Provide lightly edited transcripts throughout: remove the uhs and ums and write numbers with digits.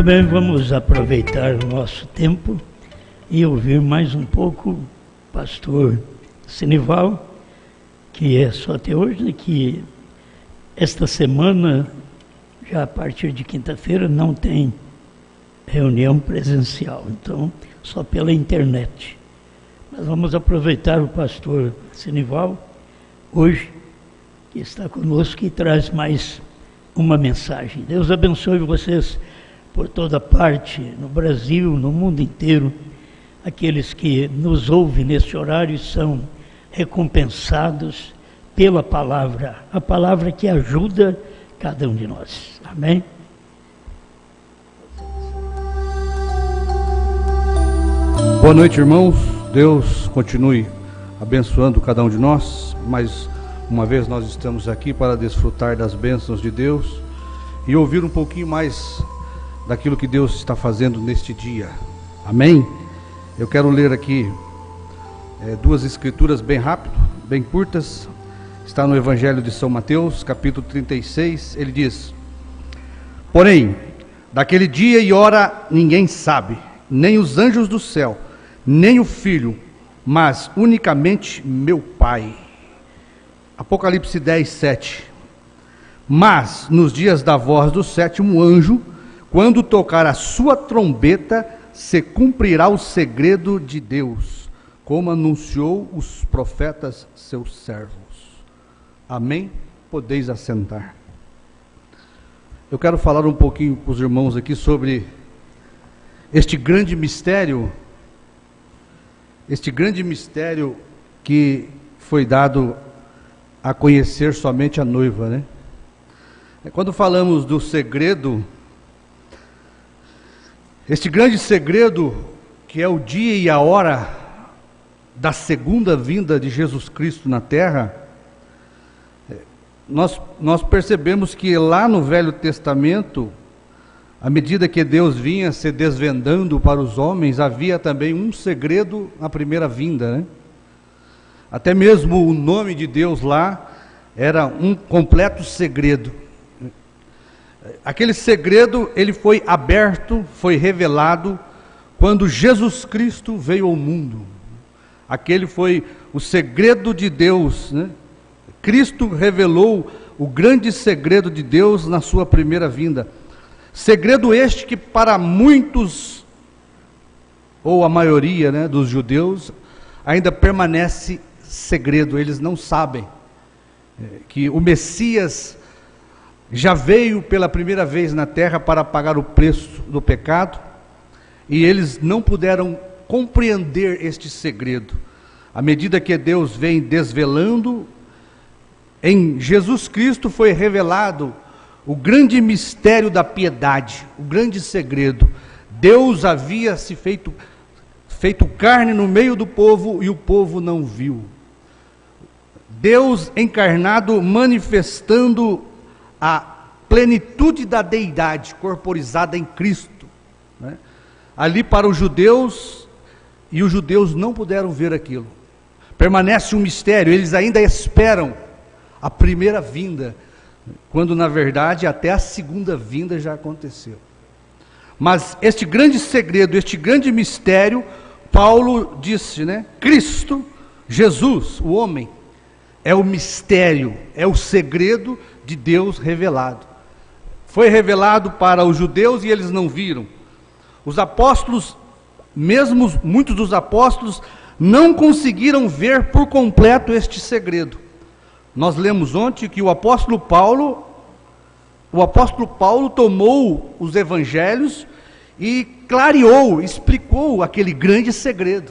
bem, vamos aproveitar o nosso tempo e ouvir mais um pouco o pastor Senival, que é só até hoje, que esta semana, já a partir de quinta-feira, não tem reunião presencial, então só pela internet. Mas vamos aproveitar o pastor Senival hoje, que está conosco e traz mais uma mensagem. Deus abençoe vocês por toda parte, no Brasil, no mundo inteiro. Aqueles que nos ouvem neste horário são recompensados pela palavra, a palavra que ajuda cada um de nós. Amém? Boa noite, irmãos. Deus continue abençoando cada um de nós. Mais uma vez nós estamos aqui para desfrutar das bênçãos de Deus e ouvir um pouquinho mais daquilo que Deus está fazendo neste dia. Amém? Eu quero ler aqui duas escrituras bem rápido, bem curtas. Está no Evangelho de São Mateus, capítulo 36. Ele diz: porém, daquele dia e hora ninguém sabe, nem os anjos do céu, nem o Filho, mas unicamente meu Pai. Apocalipse 10, 7. Mas nos dias da voz do sétimo anjo, quando tocar a sua trombeta, se cumprirá o segredo de Deus, como anunciou os profetas seus servos. Amém? Podeis assentar. Eu quero falar um pouquinho com os irmãos aqui sobre este grande mistério que foi dado a conhecer somente a noiva, né? Quando falamos do segredo, este grande segredo, que é o dia e a hora da segunda vinda de Jesus Cristo na terra, nós percebemos que lá no Velho Testamento, à medida que Deus vinha se desvendando para os homens, havia também um segredo na primeira vinda, né? Até mesmo o nome de Deus lá era um completo segredo. Aquele segredo, ele foi aberto, foi revelado quando Jesus Cristo veio ao mundo. Aquele foi o segredo de Deus, né? Cristo revelou o grande segredo de Deus na sua primeira vinda. Segredo este que para muitos, ou a maioria, né, dos judeus, ainda permanece segredo. Eles não sabem que o Messias já veio pela primeira vez na terra para pagar o preço do pecado, e eles não puderam compreender este segredo. À medida que Deus vem desvelando, em Jesus Cristo foi revelado o grande mistério da piedade, o grande segredo. Deus havia se feito carne no meio do povo e o povo não viu. Deus encarnado manifestando a plenitude da deidade corporizada em Cristo, né? Ali para os judeus, e os judeus não puderam ver aquilo. Permanece um mistério, eles ainda esperam a primeira vinda, quando na verdade até a segunda vinda já aconteceu. Mas este grande segredo, este grande mistério, Paulo disse, né? Cristo, Jesus, o homem, é o mistério, é o segredo de Deus revelado. Foi revelado para os judeus e eles não viram. Os apóstolos, mesmo muitos dos apóstolos, não conseguiram ver por completo este segredo. Nós lemos ontem que o apóstolo Paulo tomou os evangelhos e clareou, explicou aquele grande segredo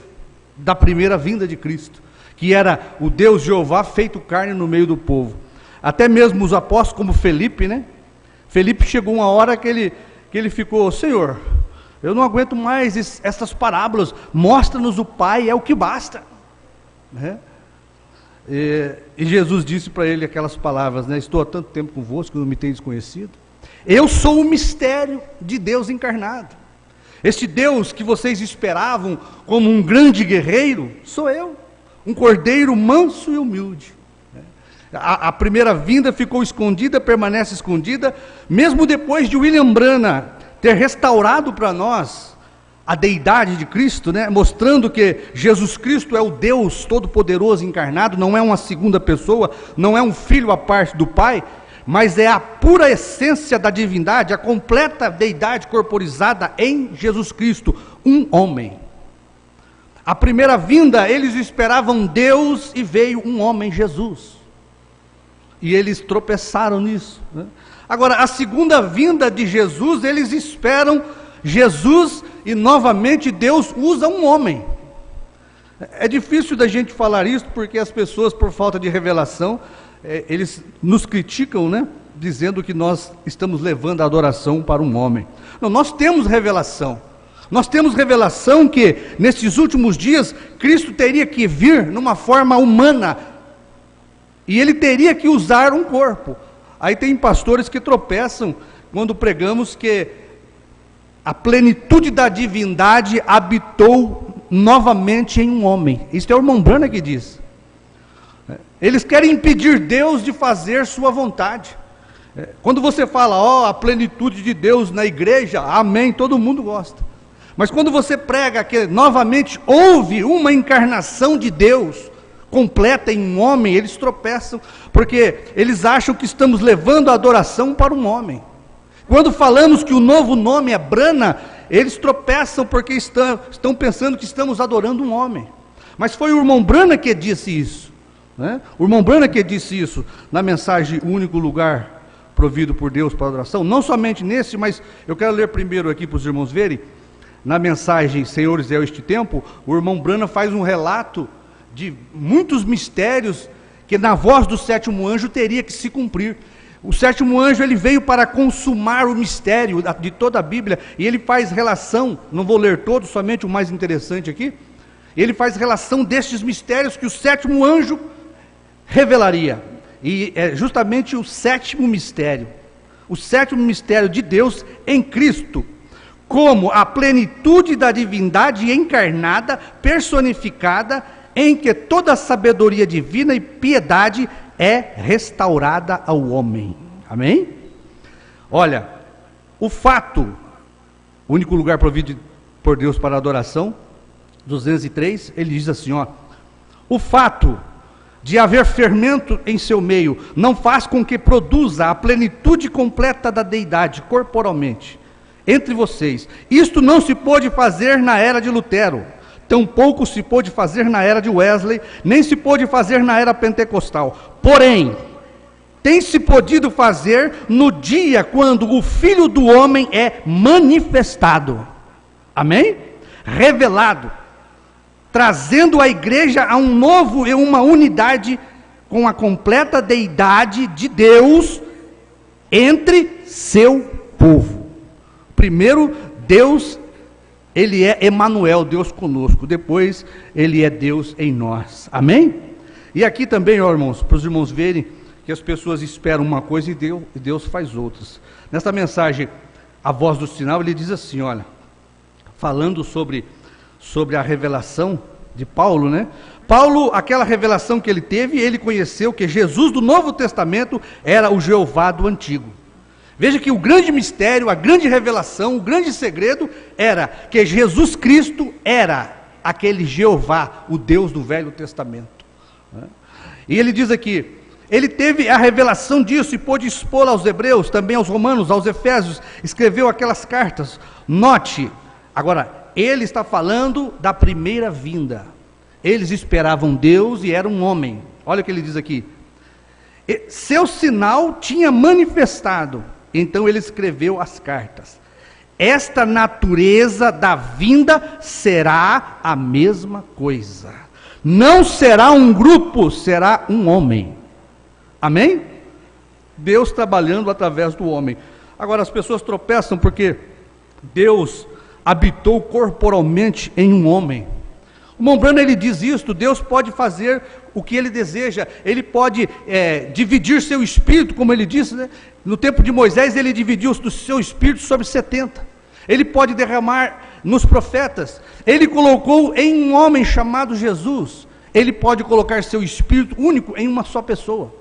da primeira vinda de Cristo, que era o Deus Jeová feito carne no meio do povo. Até mesmo os apóstolos, como Felipe, né? Felipe chegou uma hora que ele ficou: Senhor, eu não aguento mais essas parábolas, mostra-nos o Pai, é o que basta, né? E Jesus disse para ele aquelas palavras, né? Estou há tanto tempo convosco que não me tendes conhecido. Eu sou o mistério de Deus encarnado. Este Deus que vocês esperavam como um grande guerreiro, sou eu, um cordeiro manso e humilde. A primeira vinda ficou escondida, permanece escondida, mesmo depois de William Branham ter restaurado para nós a deidade de Cristo, né? Mostrando que Jesus Cristo é o Deus Todo-Poderoso encarnado, não é uma segunda pessoa, não é um filho à parte do Pai, mas é a pura essência da divindade, a completa deidade corporizada em Jesus Cristo, um homem. A primeira vinda, eles esperavam Deus e veio um homem, Jesus. E eles tropeçaram nisso, né? Agora, a segunda vinda de Jesus, eles esperam Jesus e novamente Deus usa um homem. É difícil da gente falar isso porque as pessoas, por falta de revelação, eles nos criticam, né? Dizendo que nós estamos levando a adoração para um homem. Não, nós temos revelação. Nós temos revelação que nesses últimos dias Cristo teria que vir numa forma humana e ele teria que usar um corpo. Aí tem pastores que tropeçam quando pregamos que a plenitude da divindade habitou novamente em um homem. Isso é o irmão Branham que diz. Eles querem impedir Deus de fazer sua vontade. Quando você fala, a plenitude de Deus na igreja, amém, todo mundo gosta. Mas quando você prega que novamente houve uma encarnação de Deus completa em um homem, eles tropeçam, porque eles acham que estamos levando a adoração para um homem. Quando falamos que o novo nome é Branham, eles tropeçam porque estão pensando que estamos adorando um homem. Mas foi o irmão Branham que disse isso, né? O irmão Branham que disse isso na mensagem O Único Lugar Provido por Deus para a Adoração. Não somente nesse, mas eu quero ler primeiro aqui para os irmãos verem. Na mensagem Senhores é este tempo, o irmão Branham faz um relato de muitos mistérios que na voz do sétimo anjo teria que se cumprir. O sétimo anjo, ele veio para consumar o mistério de toda a Bíblia, e ele faz relação, não vou ler todos, somente o mais interessante aqui, ele faz relação destes mistérios que o sétimo anjo revelaria, e é justamente o sétimo mistério de Deus em Cristo, como a plenitude da divindade encarnada, personificada, em que toda a sabedoria divina e piedade é restaurada ao homem. Amém? Olha, o fato, o único lugar provido por Deus para a adoração, 203, ele diz assim, o fato de haver fermento em seu meio não faz com que produza a plenitude completa da deidade corporalmente entre vocês. Isto não se pôde fazer na era de Lutero, tampouco se pôde fazer na era de Wesley, nem se pôde fazer na era pentecostal. Porém, tem se podido fazer no dia quando o Filho do Homem é manifestado. Amém? Revelado, trazendo a igreja a um novo e uma unidade com a completa deidade de Deus entre seu povo. Primeiro, Deus, ele é Emanuel, Deus conosco. Depois, ele é Deus em nós. Amém? E aqui também, irmãos, para os irmãos verem que as pessoas esperam uma coisa e Deus faz outras. Nesta mensagem, a voz do sinal, ele diz assim, olha, falando sobre a revelação de Paulo, né? Paulo, aquela revelação que ele teve, ele conheceu que Jesus do Novo Testamento era o Jeová do Antigo. Veja que o grande mistério, a grande revelação, o grande segredo era que Jesus Cristo era aquele Jeová, o Deus do Velho Testamento. E ele diz aqui, ele teve a revelação disso e pôde expor aos hebreus, também aos romanos, aos efésios, escreveu aquelas cartas. Note, agora, ele está falando da primeira vinda. Eles esperavam Deus e era um homem. Olha o que ele diz aqui. Seu sinal tinha manifestado. Então ele escreveu as cartas. Esta natureza da vinda será a mesma coisa. Não será um grupo, será um homem. Amém? Deus trabalhando através do homem. Agora as pessoas tropeçam porque Deus habitou corporalmente em um homem. O irmão Branham, ele diz isto, Deus pode fazer o que ele deseja, ele pode dividir seu espírito, como ele disse, né? No tempo de Moisés, ele dividiu o seu espírito sobre 70, ele pode derramar nos profetas, ele colocou em um homem chamado Jesus, ele pode colocar seu espírito único em uma só pessoa.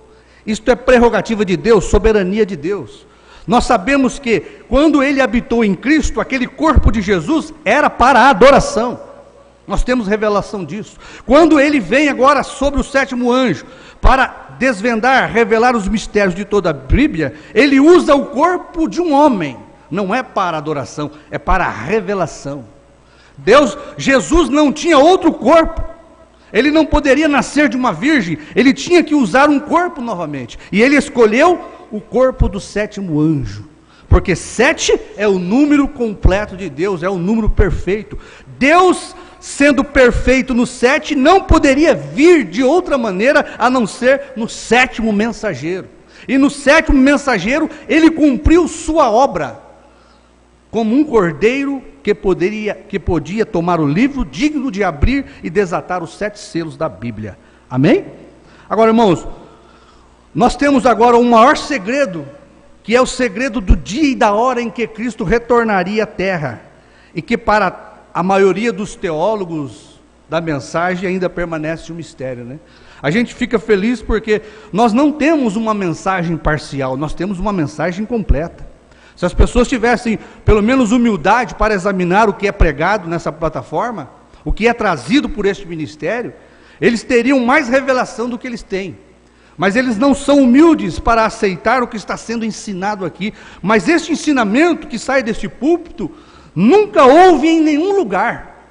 Isto é prerrogativa de Deus, soberania de Deus. Nós sabemos que quando ele habitou em Cristo, aquele corpo de Jesus era para a adoração. Nós temos revelação disso. Quando ele vem agora sobre o sétimo anjo, para desvendar, revelar os mistérios de toda a Bíblia, ele usa o corpo de um homem. Não é para adoração, é para a revelação. Jesus não tinha outro corpo. Ele não poderia nascer de uma virgem, ele tinha que usar um corpo novamente. E ele escolheu o corpo do sétimo anjo. Porque 7 é o número completo de Deus, é o número perfeito. Deus, sendo perfeito no 7, não poderia vir de outra maneira a não ser no sétimo mensageiro. E no sétimo mensageiro, ele cumpriu sua obra, como um cordeiro que podia tomar o livro, digno de abrir e desatar os 7 selos da Bíblia. Amém? Agora, irmãos, nós temos agora um maior segredo, que é o segredo do dia e da hora em que Cristo retornaria à terra, e que para a maioria dos teólogos da mensagem ainda permanece um mistério, né? A gente fica feliz porque nós não temos uma mensagem parcial, nós temos uma mensagem completa. Se as pessoas tivessem pelo menos humildade para examinar o que é pregado nessa plataforma, o que é trazido por este ministério, eles teriam mais revelação do que eles têm. Mas eles não são humildes para aceitar o que está sendo ensinado aqui. Mas este ensinamento que sai deste púlpito, nunca houve em nenhum lugar.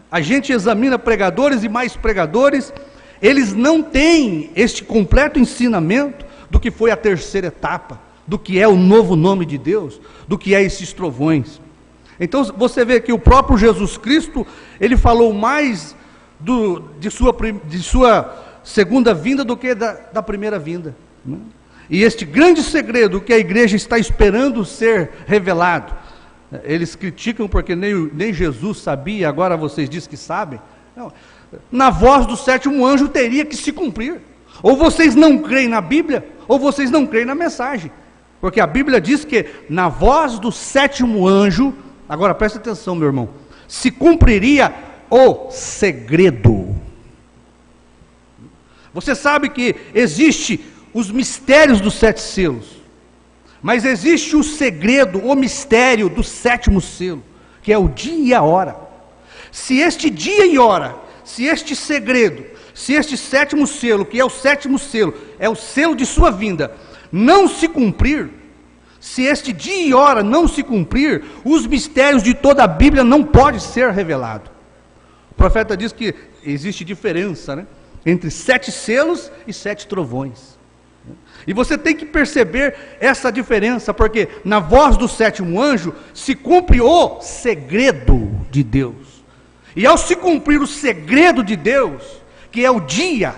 A gente examina pregadores e mais pregadores, eles não têm este completo ensinamento do que foi a terceira etapa, do que é o novo nome de Deus, do que é esses trovões. Então você vê que o próprio Jesus Cristo, ele falou mais de sua segunda vinda do que da primeira vinda, né? E este grande segredo que a igreja está esperando ser revelado, eles criticam porque nem Jesus sabia, agora vocês dizem que sabem. Não, na voz do sétimo anjo teria que se cumprir. Ou vocês não creem na Bíblia, ou vocês não creem na mensagem. Porque a Bíblia diz que na voz do sétimo anjo, agora presta atenção, meu irmão, se cumpriria o segredo. Você sabe que existe os mistérios dos 7 selos, mas existe o segredo, o mistério do sétimo selo, que é o dia e a hora. Se este dia e hora, se este segredo, se este sétimo selo, que é o sétimo selo, é o selo de sua vinda, não se cumprir, se este dia e hora não se cumprir, os mistérios de toda a Bíblia não podem ser revelados. O profeta diz que existe diferença, né, entre 7 selos e 7 trovões. E você tem que perceber essa diferença, porque na voz do sétimo anjo se cumpre o segredo de Deus. E ao se cumprir o segredo de Deus, que é o dia,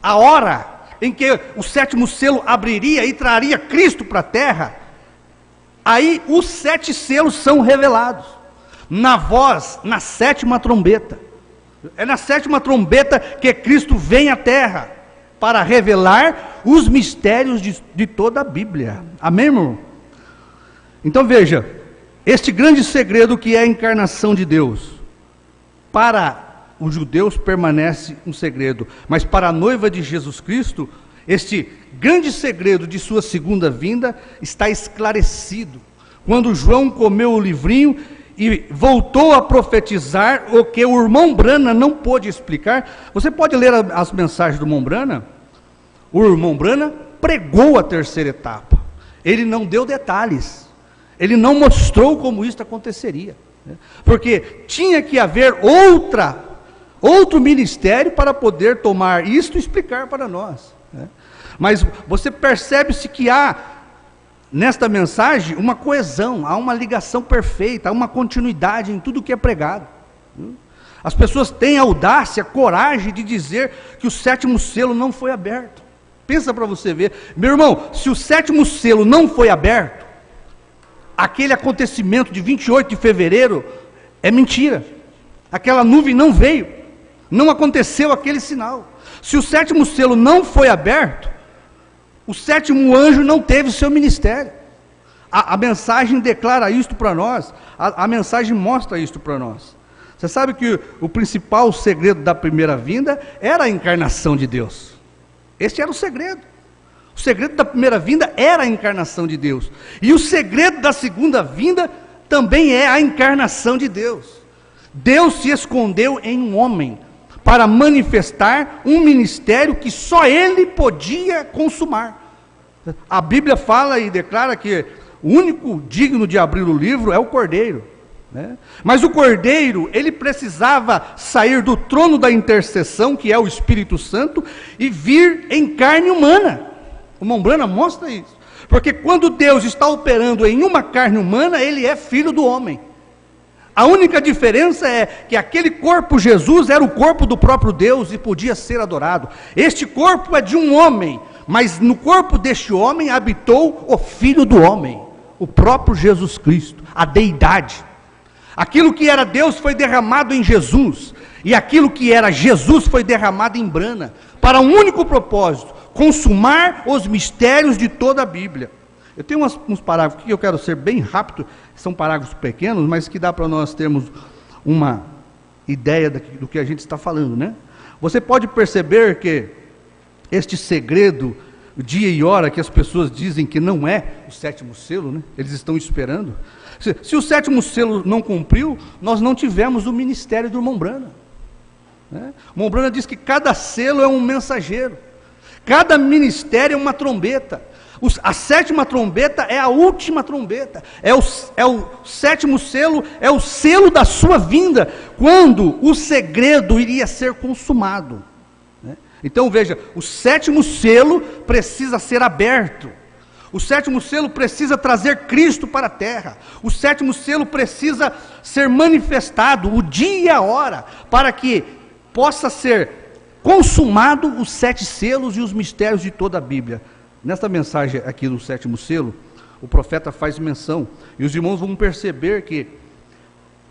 a hora em que o sétimo selo abriria e traria Cristo para a terra, aí os 7 selos são revelados, na voz, na 7ª trombeta. É na 7ª trombeta que Cristo vem à terra, para revelar os mistérios de toda a Bíblia. Amém, irmão? Então veja, este grande segredo que é a encarnação de Deus, para os judeus permanece um segredo, mas para a noiva de Jesus Cristo, este grande segredo de sua segunda vinda está esclarecido, quando João comeu o livrinho e voltou a profetizar o que o irmão Brana não pôde explicar. Você pode ler as mensagens do irmão Brana? O irmão Brana pregou a terceira etapa, ele não deu detalhes, ele não mostrou como isso aconteceria, né? Porque tinha que haver outro ministério para poder tomar isto e explicar para nós, né? Mas você percebe-se que há nesta mensagem uma coesão, há uma ligação perfeita, há uma continuidade em tudo que é pregado. As pessoas têm a audácia, a coragem de dizer que o sétimo selo não foi aberto. Pensa para você ver, meu irmão, se o sétimo selo não foi aberto, aquele acontecimento de 28 de fevereiro é mentira. Aquela nuvem não veio, não aconteceu aquele sinal. Se o sétimo selo não foi aberto, o sétimo anjo não teve seu ministério. A mensagem declara isto para nós, a mensagem mostra isto para nós. Você sabe que o principal segredo da primeira vinda era a encarnação de Deus. Este era o segredo. O segredo da primeira vinda era a encarnação de Deus. E o segredo da segunda vinda também é a encarnação de Deus. Deus se escondeu em um homem para manifestar um ministério que só Ele podia consumar. A Bíblia fala e declara que o único digno de abrir o livro é o Cordeiro, né? Mas o Cordeiro, ele precisava sair do trono da intercessão, que é o Espírito Santo, e vir em carne humana. O Mombrana mostra isso, porque quando Deus está operando em uma carne humana, Ele é filho do homem. A única diferença é que aquele corpo Jesus era o corpo do próprio Deus e podia ser adorado. Este corpo é de um homem, mas no corpo deste homem habitou o Filho do homem, o próprio Jesus Cristo, a deidade. Aquilo que era Deus foi derramado em Jesus, e aquilo que era Jesus foi derramado em Brana, para um único propósito: consumar os mistérios de toda a Bíblia. Eu tenho uns parágrafos que eu quero ser bem rápido, são parágrafos pequenos, mas que dá para nós termos uma ideia do que a gente está falando, né? Você pode perceber que este segredo, dia e hora, que as pessoas dizem que não é o sétimo selo, né? Eles estão esperando. Se o sétimo selo não cumpriu, nós não tivemos o ministério do irmão Brana, né? O irmão Brana diz que cada selo é um mensageiro, cada ministério é uma trombeta. A sétima trombeta é a última trombeta, é o sétimo selo, é o selo da sua vinda, quando o segredo iria ser consumado, né? Então veja, o sétimo selo precisa ser aberto, o sétimo selo precisa trazer Cristo para a terra, o sétimo selo precisa ser manifestado, o dia e a hora, para que possa ser consumado os 7 selos e os mistérios de toda a Bíblia. Nesta mensagem aqui do sétimo selo, o profeta faz menção, e os irmãos vão perceber que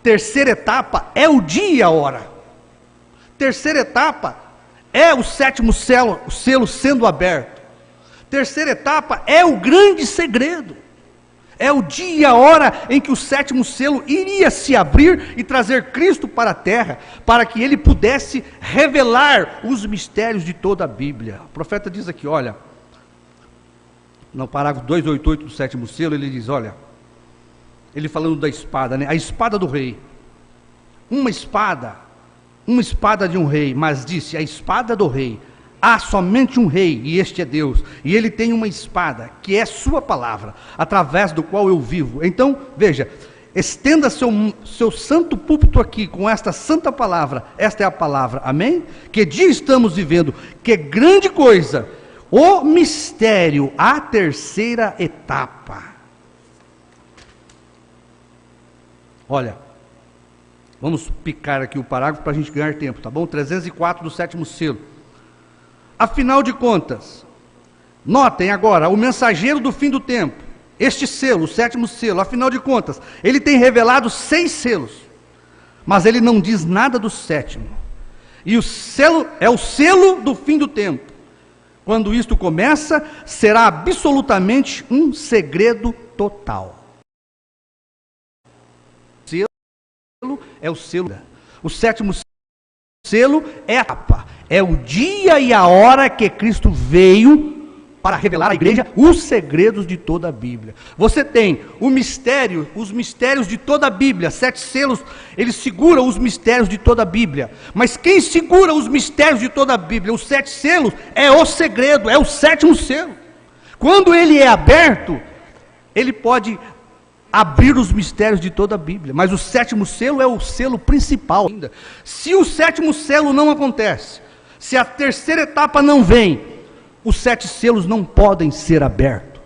terceira etapa é o dia e a hora. Terceira etapa é o sétimo selo sendo aberto. Terceira etapa é o grande segredo. É o dia e a hora em que o sétimo selo iria se abrir e trazer Cristo para a terra, para que ele pudesse revelar os mistérios de toda a Bíblia. O profeta diz aqui, olha, no parágrafo 288 do sétimo selo, ele diz, olha, ele falando da espada, né? A espada do rei, uma espada de um rei, mas disse, a espada do rei, há somente um rei, e este é Deus, e ele tem uma espada, que é sua palavra, através do qual eu vivo. Então, veja, estenda seu santo púlpito aqui, com esta santa palavra, esta é a palavra, amém? Que dia estamos vivendo, que grande coisa, o mistério, a terceira etapa. Olha, vamos picar aqui o parágrafo para a gente ganhar tempo, tá bom? 304 do sétimo selo. Afinal de contas, notem agora, o mensageiro do fim do tempo, este selo, o sétimo selo, afinal de contas, ele tem revelado 6 selos, mas ele não diz nada do sétimo. E o selo é o selo do fim do tempo. Quando isto começa, será absolutamente um segredo total. O selo é o selo. O sétimo selo é a etapa. É o dia e a hora que Cristo veio para revelar à igreja os segredos de toda a Bíblia. Você tem o mistério, os mistérios de toda a Bíblia, 7 selos, ele segura os mistérios de toda a Bíblia. Mas quem segura os mistérios de toda a Bíblia, os 7 selos, é o segredo, é o sétimo selo. Quando ele é aberto, ele pode abrir os mistérios de toda a Bíblia, mas o sétimo selo é o selo principal ainda. Se o sétimo selo não acontece, se a terceira etapa não vem, os 7 selos não podem ser abertos.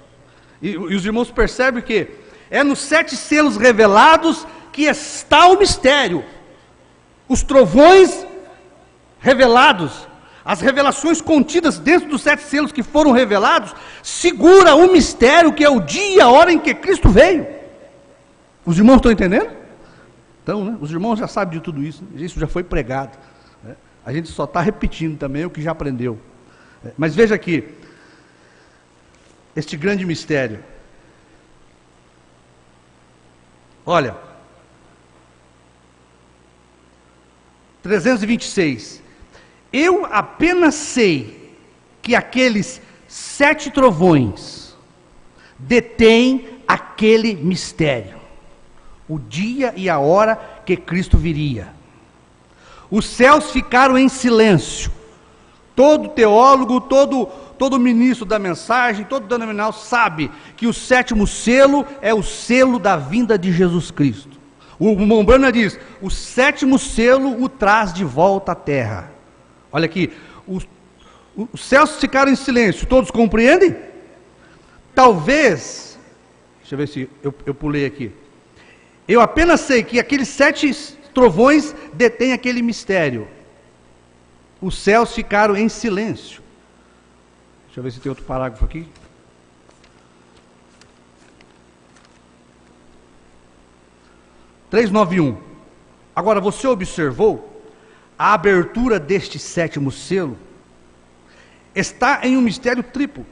E os irmãos percebem que é nos 7 selos revelados que está o mistério. Os trovões revelados, as revelações contidas dentro dos 7 selos que foram revelados, segura o mistério que é o dia e a hora em que Cristo veio. Os irmãos estão entendendo? Então, né? Os irmãos já sabem de tudo isso, isso já foi pregado, né? A gente só está repetindo também o que já aprendeu. Mas veja aqui, este grande mistério. Olha, 326. Eu apenas sei que aqueles 7 trovões detêm aquele mistério, o dia e a hora que Cristo viria. Os céus ficaram em silêncio. Todo teólogo, todo ministro da mensagem, todo denominal sabe que o 7º selo é o selo da vinda de Jesus Cristo. O Mombrana diz, o 7º selo o traz de volta à terra. Olha aqui, os céus ficaram em silêncio, todos compreendem? Talvez, deixa eu ver se eu pulei aqui. Eu apenas sei que aqueles 7 trovões detêm aquele mistério. Os céus ficaram em silêncio. Deixa eu ver se tem outro parágrafo aqui. Agora, você observou a abertura deste 7º selo? Está em um mistério triplo.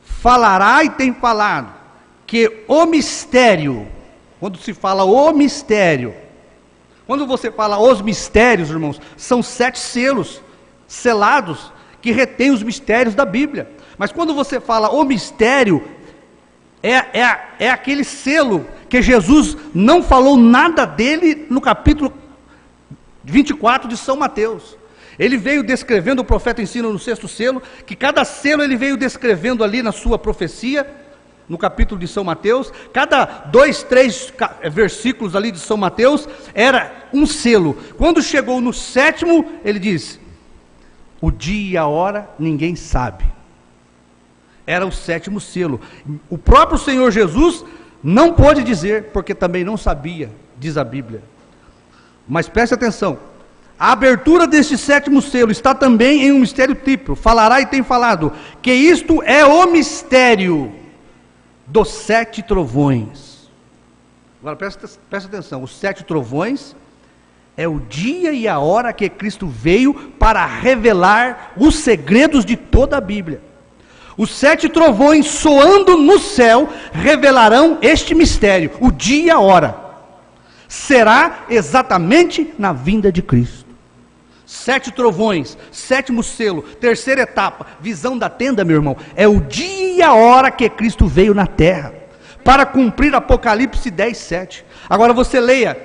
Falará e tem falado que o mistério, quando se fala o mistério, quando você fala os mistérios, irmãos, são 7 selos selados que retêm os mistérios da Bíblia. Mas quando você fala o mistério, é aquele selo que Jesus não falou nada dele no capítulo 24 de São Mateus. Ele veio descrevendo, o profeta ensina no 6º selo, que cada selo ele veio descrevendo ali na sua profecia, no capítulo de São Mateus. Cada 2, 3 versículos ali de São Mateus era um selo. Quando chegou no 7º, ele diz, o dia e a hora ninguém sabe. Era o 7º selo. O próprio Senhor Jesus não pôde dizer, porque também não sabia, diz a Bíblia. Mas preste atenção, a abertura deste 7º selo está também em um mistério triplo. Falará e tem falado que isto é o mistério dos 7 trovões. Agora presta atenção, os 7 trovões é o dia e a hora que Cristo veio para revelar os segredos de toda a Bíblia. Os 7 trovões soando no céu revelarão este mistério, o dia e a hora. Será exatamente na vinda de Cristo. 7 trovões, 7º selo, 3ª etapa, visão da tenda, meu irmão, é o dia e a hora que Cristo veio na terra, para cumprir Apocalipse 10, 7. Agora você leia,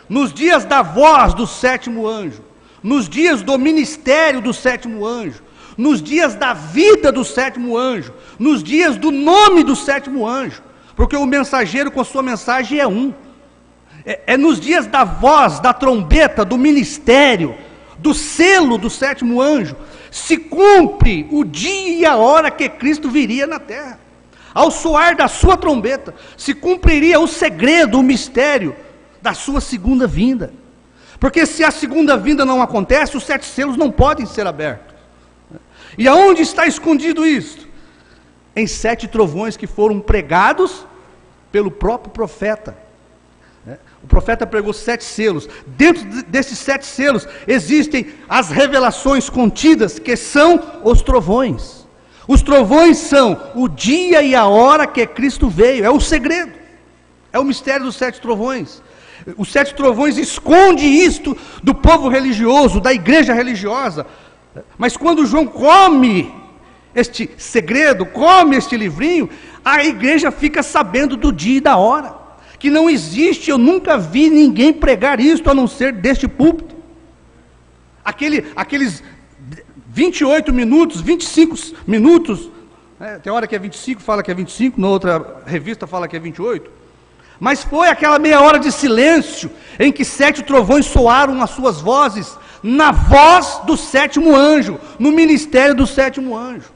nos dias da voz do 7º anjo, nos dias do ministério do 7º anjo, nos dias da vida do 7º anjo, nos dias do nome do 7º anjo, porque o mensageiro com sua mensagem é um, é nos dias da voz, da trombeta, do ministério, do selo do 7º anjo, se cumpre o dia e a hora que Cristo viria na terra. Ao soar da sua trombeta, se cumpriria o segredo, o mistério da sua segunda vinda. Porque se a segunda vinda não acontece, os 7 selos não podem ser abertos. E aonde está escondido isto? Em 7 trovões que foram pregados pelo próprio profeta. O profeta pregou 7 selos. Dentro desses 7 selos existem as revelações contidas, que são os trovões. Os trovões são o dia e a hora que Cristo veio. É o segredo, é o mistério dos 7 trovões. Os 7 trovões esconde isto do povo religioso, da igreja religiosa. Mas quando João come este segredo, come este livrinho, a igreja fica sabendo do dia e da hora. Que não existe, eu nunca vi ninguém pregar isto a não ser deste púlpito. Aqueles 28 minutos, 25 minutos, tem hora que é 25, fala que é 25, na outra revista fala que é 28. Mas foi aquela meia hora de silêncio, em que 7 trovões soaram as suas vozes, na voz do 7º anjo, no ministério do 7º anjo.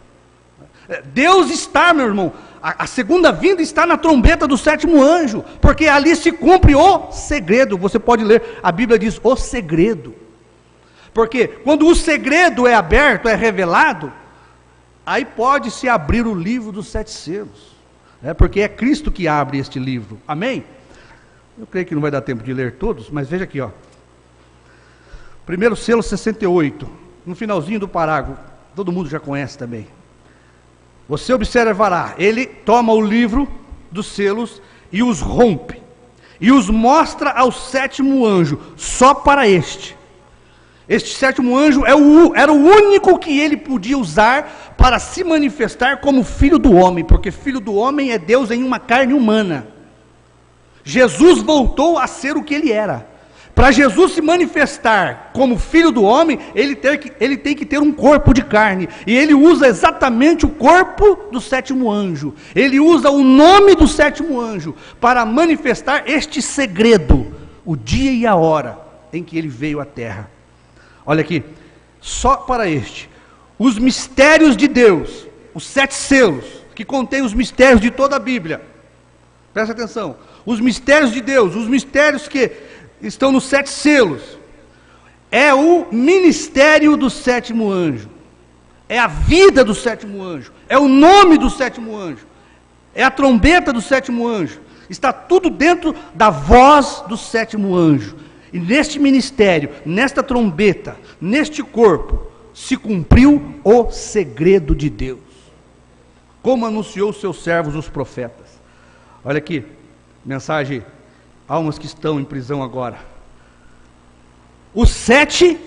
Deus está, meu irmão, a segunda vinda está na trombeta do 7º anjo, porque ali se cumpre o segredo. Você pode ler, a Bíblia diz o segredo, porque quando o segredo é aberto, é revelado, aí pode se abrir o livro dos 7 selos, porque é Cristo que abre este livro, amém? Eu creio que não vai dar tempo de ler todos, mas veja aqui, primeiro selo 68, no finalzinho do parágrafo, todo mundo já conhece também. Você observará, ele toma o livro dos selos e os rompe, e os mostra ao 7º anjo, só para este. Este sétimo anjo era o único que ele podia usar para se manifestar como filho do homem, porque filho do homem é Deus em uma carne humana. Jesus voltou a ser o que ele era. Para Jesus se manifestar como filho do homem, ele tem que ter um corpo de carne. E ele usa exatamente o corpo do sétimo anjo. Ele usa o nome do sétimo anjo para manifestar este segredo, o dia e a hora em que ele veio à terra. Olha aqui, só para os mistérios de Deus, os 7 selos, que contém os mistérios de toda a Bíblia. Presta atenção, os mistérios de Deus, os mistérios que estão nos 7 selos, é o ministério do sétimo anjo, é a vida do sétimo anjo, é o nome do sétimo anjo, é a trombeta do sétimo anjo, está tudo dentro da voz do sétimo anjo. E neste ministério, nesta trombeta, neste corpo, se cumpriu o segredo de Deus, como anunciou seus servos os profetas. Olha aqui, mensagem, almas que estão em prisão agora. O 7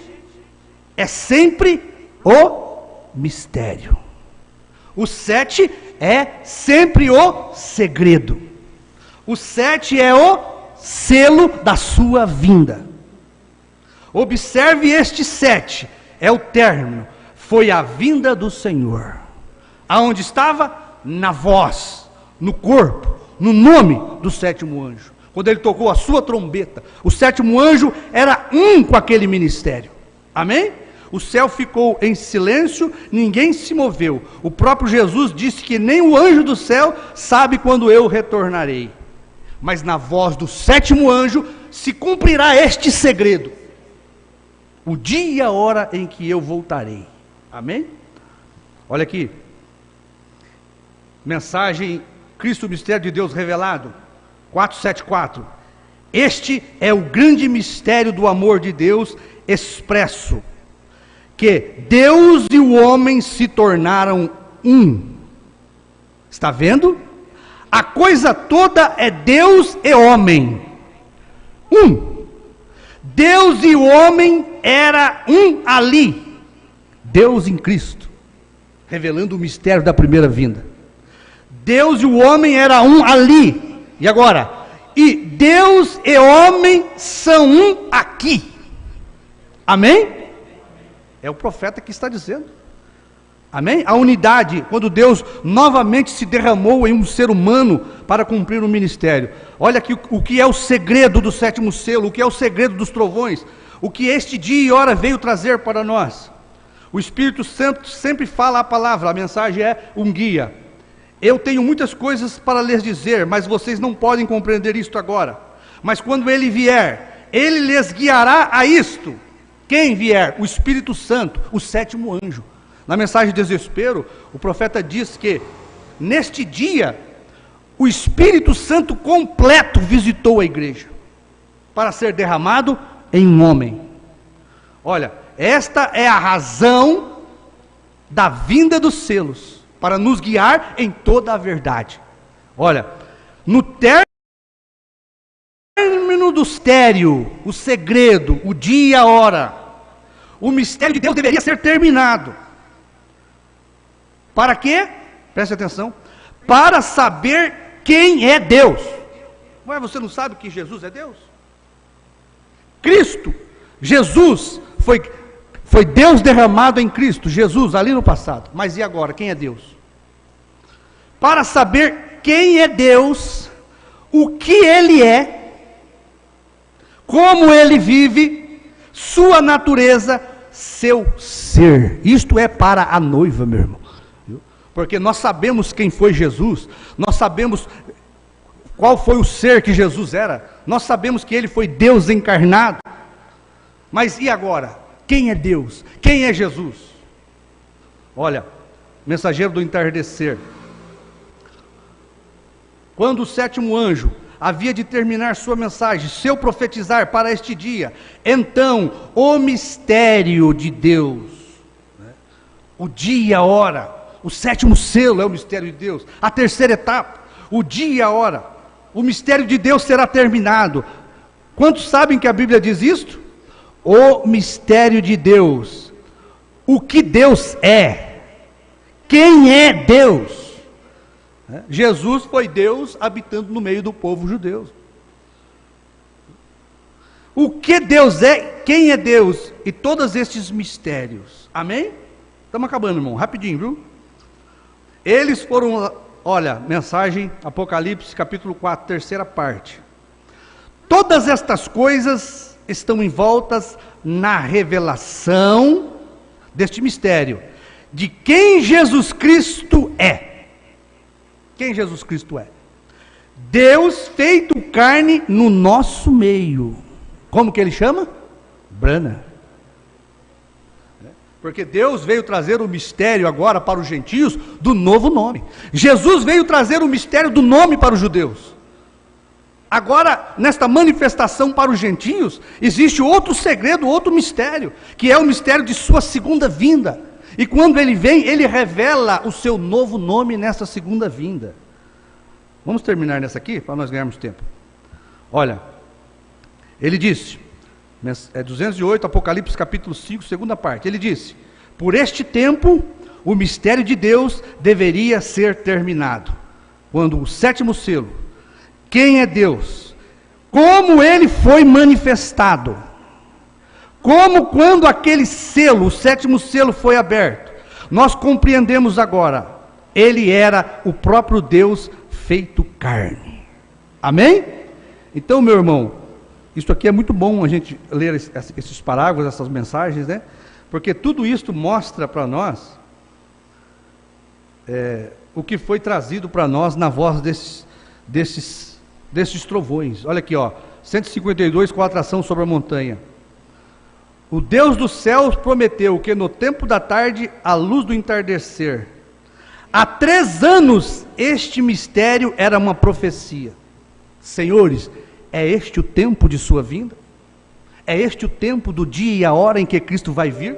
é sempre o mistério. O 7 é sempre o segredo. O 7 é o selo da sua vinda. Observe este 7, é o término, foi a vinda do Senhor. Aonde estava? Na voz, no corpo, no nome do sétimo anjo. Quando ele tocou a sua trombeta, o sétimo anjo era um com aquele ministério. Amém? O céu ficou em silêncio, ninguém se moveu. O próprio Jesus disse que nem o anjo do céu sabe quando eu retornarei. Mas na voz do sétimo anjo se cumprirá este segredo: o dia e a hora em que eu voltarei. Amém? Olha aqui, mensagem Cristo, o mistério de Deus revelado, 474. Este é o grande mistério do amor de Deus expresso, que Deus e o homem se tornaram um. Está vendo? A coisa toda é Deus e homem. Um. Deus e o homem era um ali. Deus em Cristo, revelando o mistério da primeira vinda. Deus e o homem era um ali. E agora? E Deus e homem são um aqui. Amém? É o profeta que está dizendo. Amém? A unidade, quando Deus novamente se derramou em um ser humano para cumprir o ministério. Olha aqui o que é o segredo do sétimo selo, o que é o segredo dos trovões, o que este dia e hora veio trazer para nós. O Espírito Santo sempre fala a palavra, a mensagem é um guia. Eu tenho muitas coisas para lhes dizer, mas vocês não podem compreender isto agora. Mas quando ele vier, ele lhes guiará a isto. Quem vier? O Espírito Santo, o sétimo anjo. Na mensagem de desespero, o profeta diz que neste dia o Espírito Santo completo visitou a igreja para ser derramado em um homem. Olha, esta é a razão da vinda dos selos, para nos guiar em toda a verdade. Olha, no término do mistério, o segredo, o dia e a hora, o mistério de Deus deveria ser terminado. Para quê? Preste atenção. Para saber quem é Deus. Ué, você não sabe que Jesus é Deus? Cristo, Jesus, foi Deus derramado em Cristo, Jesus, ali no passado. Mas e agora, quem é Deus? Para saber quem é Deus, o que Ele é, como Ele vive, sua natureza, seu ser. Isto é para a noiva, meu irmão. Porque nós sabemos quem foi Jesus, nós sabemos qual foi o ser que Jesus era, nós sabemos que Ele foi Deus encarnado. Mas e agora? Quem é Deus? Quem é Jesus? Olha, mensageiro do entardecer. Quando o sétimo anjo havia de terminar sua mensagem, seu profetizar para este dia, então o mistério de Deus, o dia e a hora, o sétimo selo é o mistério de Deus, a terceira etapa, o dia e a hora, o mistério de Deus será terminado. Quantos sabem que a Bíblia diz isto? o mistério de Deus. O que Deus é? Quem é Deus? Jesus foi Deus habitando no meio do povo judeu. O que Deus é? Quem é Deus? E todos estes mistérios. Amém? Estamos acabando, irmão, rapidinho, viu? Eles foram, olha, mensagem, Apocalipse, capítulo 4, terceira parte. Todas estas coisas estão envoltas na revelação deste mistério, de quem Jesus Cristo é. Quem Jesus Cristo é? Deus feito carne no nosso meio. Como que ele chama? Brana. Porque Deus veio trazer o mistério agora para os gentios do novo nome. Jesus veio trazer o mistério do nome para os judeus. Agora, nesta manifestação para os gentios, existe outro segredo, outro mistério, que é o mistério de sua segunda vinda. E quando ele vem, ele revela o seu novo nome nessa segunda vinda. Vamos terminar nessa aqui, para nós ganharmos tempo. Olha, ele disse, 208, Apocalipse capítulo 5, segunda parte, ele disse: por este tempo, o mistério de Deus deveria ser terminado. Quando o sétimo selo, quem é Deus? Como ele foi manifestado? Como quando aquele selo, o sétimo selo foi aberto, nós compreendemos agora, ele era o próprio Deus feito carne. Amém? Então, meu irmão, isso aqui é muito bom a gente ler esses parágrafos, essas mensagens, né? Porque tudo isso mostra para nós o que foi trazido para nós na voz desses trovões. Olha aqui, ó, 152 com a atração sobre a montanha. O Deus dos céus prometeu que no tempo da tarde, à luz do entardecer, há 3 anos este mistério era uma profecia. Senhores, é este o tempo de sua vinda? É este o tempo do dia e a hora em que Cristo vai vir?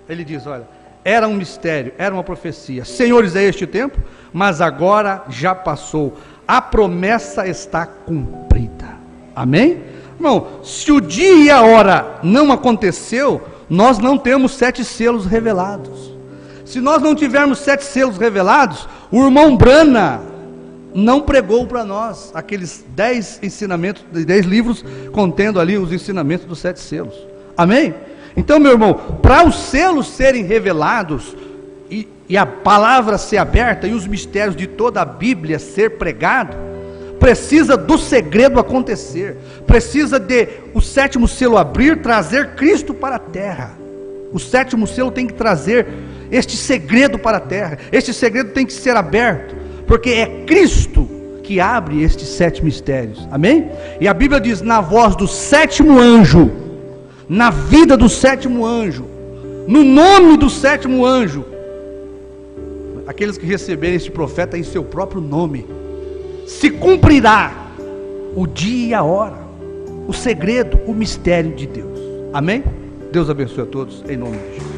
Ele diz, olha, era um mistério, era uma profecia. Senhores, é este o tempo? Mas agora já passou. A promessa está cumprida. Amém? Irmão, se o dia e a hora não aconteceu, nós não temos 7 selos revelados. Se nós não tivermos 7 selos revelados, o irmão Brana não pregou para nós aqueles 10 ensinamentos, 10 livros contendo ali os ensinamentos dos 7 selos. Amém? Então, meu irmão, para os selos serem revelados e a palavra ser aberta e os mistérios de toda a Bíblia ser pregado, precisa do segredo acontecer, precisa de o sétimo selo abrir, trazer Cristo para a terra. O sétimo selo tem que trazer este segredo para a terra, este segredo tem que ser aberto, porque é Cristo que abre estes 7 mistérios, amém? E a Bíblia diz, na voz do 7º anjo, na vida do 7º anjo, no nome do 7º anjo, aqueles que receberem este profeta em seu próprio nome, se cumprirá o dia e a hora, o segredo, o mistério de Deus, amém? Deus abençoe a todos, em nome de Jesus.